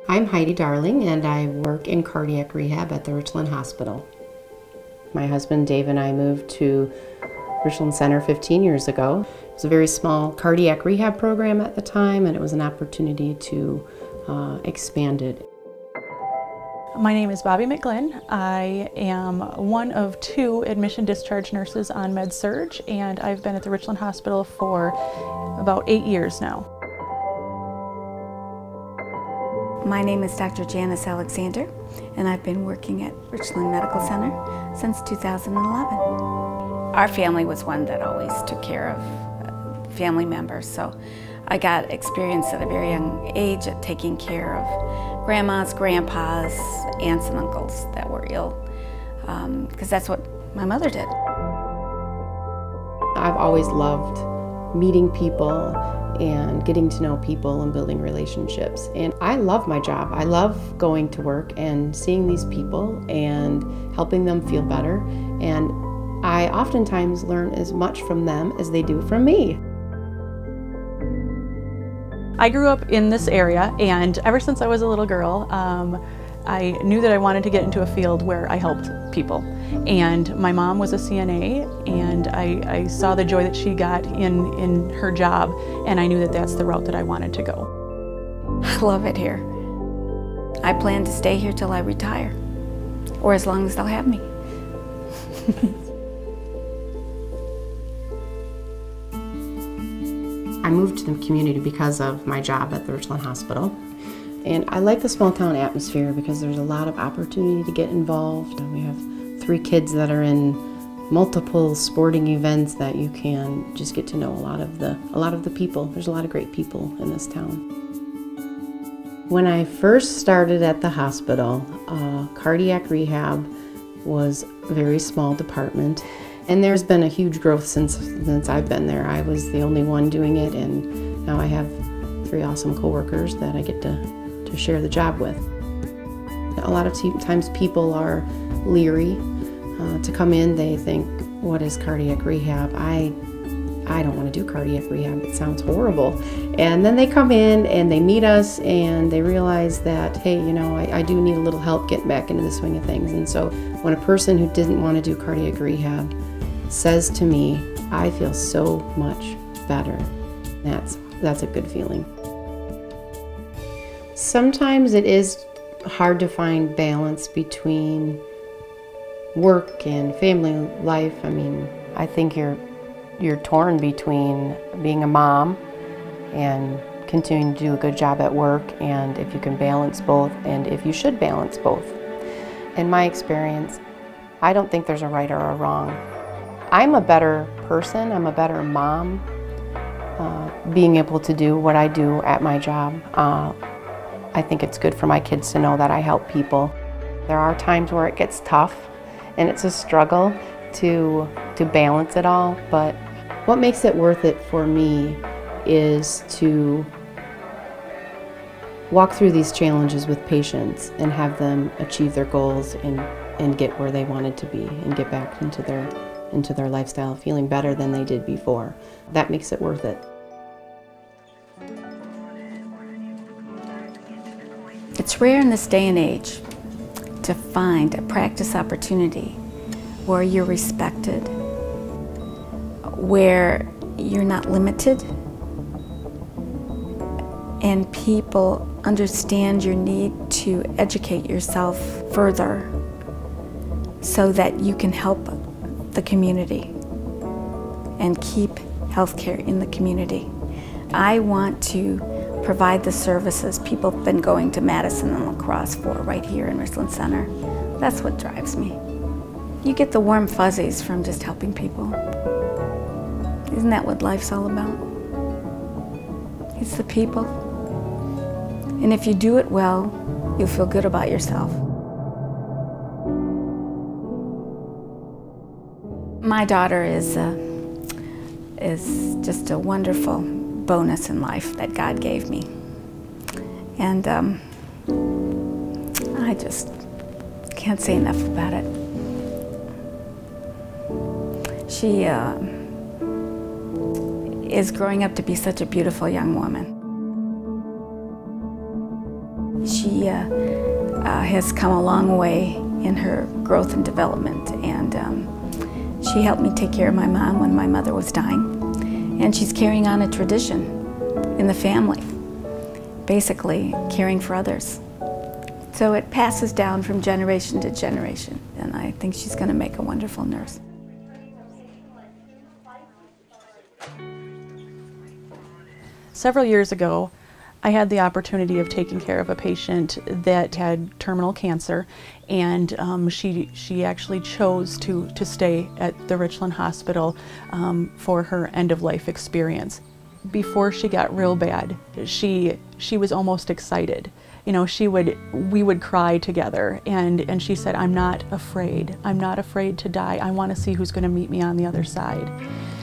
I'm Heidi Darling, and I work in cardiac rehab at the Richland Hospital. My husband Dave and I moved to Richland Center 15 years ago. It was a very small cardiac rehab program at the time, and it was an opportunity to expand it. My name is Bobbi McGlynn. I am one of 2 admission discharge nurses on Med-Surg, and I've been at the Richland Hospital for about 8 years now. My name is Dr. Janice Alexander, and I've been working at Richland Medical Center since 2011. Our family was one that always took care of family members, so I got experience at a very young age at taking care of grandmas, grandpas, aunts and uncles that were ill, because that's what my mother did. I've always loved meeting people and getting to know people and building relationships. And I love my job. I love going to work and seeing these people and helping them feel better. And I oftentimes learn as much from them as they do from me. I grew up in this area, and ever since I was a little girl, I knew that I wanted to get into a field where I helped people. And my mom was a CNA, and I saw the joy that she got in her job, and I knew that that's the route that I wanted to go. I love it here. I plan to stay here till I retire, or as long as they'll have me. I moved to the community because of my job at the Richland Hospital. And I like the small town atmosphere because there's a lot of opportunity to get involved. We have 3 kids that are in multiple sporting events that you can just get to know a lot of the people. There's a lot of great people in this town. When I first started at the hospital, cardiac rehab was a very small department. And there's been a huge growth since I've been there. I was the only one doing it, and now I have 3 awesome coworkers that I get to share the job with. A lot of times people are leery to come in. They think, what is cardiac rehab? I don't want to do cardiac rehab. It sounds horrible. And then they come in and they meet us and they realize that, hey, you know, I do need a little help getting back into the swing of things. And so when a person who didn't want to do cardiac rehab says to me, I feel so much better, that's a good feeling. Sometimes it is hard to find balance between work and family life. I mean, I think you're torn between being a mom and continuing to do a good job at work, and if you can balance both, and if you should balance both. In my experience, I don't think there's a right or a wrong. I'm a better person, I'm a better mom, being able to do what I do at my job. I think it's good for my kids to know that I help people. There are times where it gets tough and it's a struggle to balance it all, but what makes it worth it for me is to walk through these challenges with patients and have them achieve their goals and get where they wanted to be and get back into their lifestyle feeling better than they did before. That makes it worth it. It's rare in this day and age to find a practice opportunity where you're respected, where you're not limited, and people understand your need to educate yourself further so that you can help the community and keep healthcare in the community. I want to provide the services people have been going to Madison and La Crosse for right here in Richland Center. That's what drives me. You get the warm fuzzies from just helping people. Isn't that what life's all about? It's the people. And if you do it well, you'll feel good about yourself. My daughter is just a wonderful bonus in life that God gave me. And I just can't say enough about it. She is growing up to be such a beautiful young woman. She has come a long way in her growth and development, and she helped me take care of my mom when my mother was dying. And she's carrying on a tradition in the family, basically caring for others. So it passes down from generation to generation, and I think she's going to make a wonderful nurse. Several years ago, I had the opportunity of taking care of a patient that had terminal cancer, and she actually chose to stay at the Richland Hospital for her end-of-life experience. Before she got real bad, she was almost excited. You know, we would cry together, and she said, "I'm not afraid. I'm not afraid to die. I want to see who's going to meet me on the other side."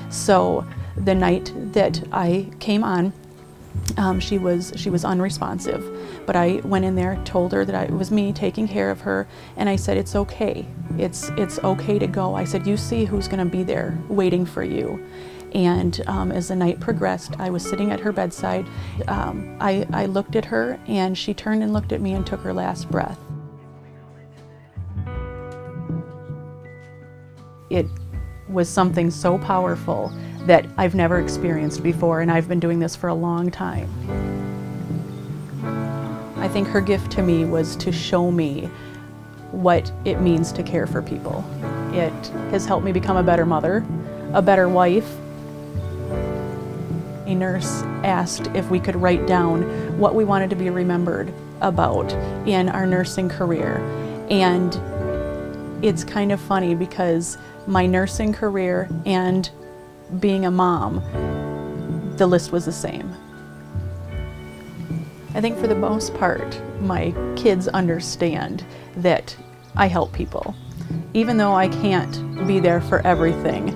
So the night that I came on, she was unresponsive, but I went in there, told her that it was me taking care of her, and I said, "It's okay. It's okay to go." I said, "You see who's going to be there waiting for you." And as the night progressed, I was sitting at her bedside. I looked at her, and she turned and looked at me and took her last breath. It was something so powerful that I've never experienced before, and I've been doing this for a long time. I think her gift to me was to show me what it means to care for people. It has helped me become a better mother, a better wife. A nurse asked if we could write down what we wanted to be remembered about in our nursing career. And it's kind of funny because my nursing career and being a mom, the list was the same. I think for the most part, my kids understand that I help people. Even though I can't be there for everything,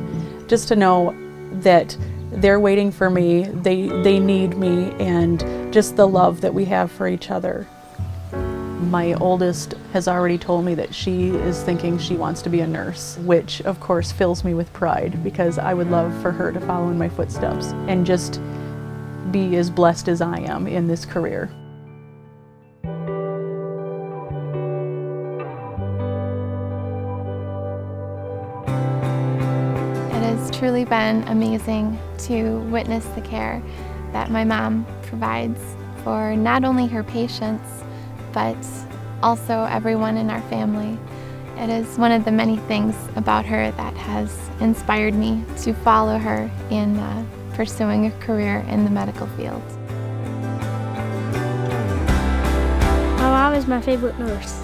just to know that they're waiting for me, they need me, and just the love that we have for each other. My oldest has already told me that she is thinking she wants to be a nurse, which of course fills me with pride because I would love for her to follow in my footsteps and just be as blessed as I am in this career. It has truly been amazing to witness the care that my mom provides for not only her patients, but also everyone in our family. It is one of the many things about her that has inspired me to follow her in pursuing a career in the medical field. My mom is my favorite nurse.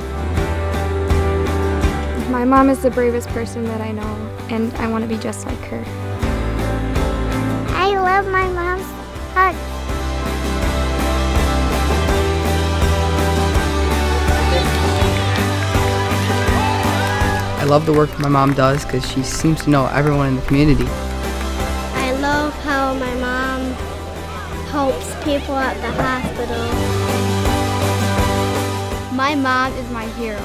My mom is the bravest person that I know, and I want to be just like her. I love my mom's hug. I love the work my mom does because she seems to know everyone in the community. I love how my mom helps people at the hospital. My mom is my hero.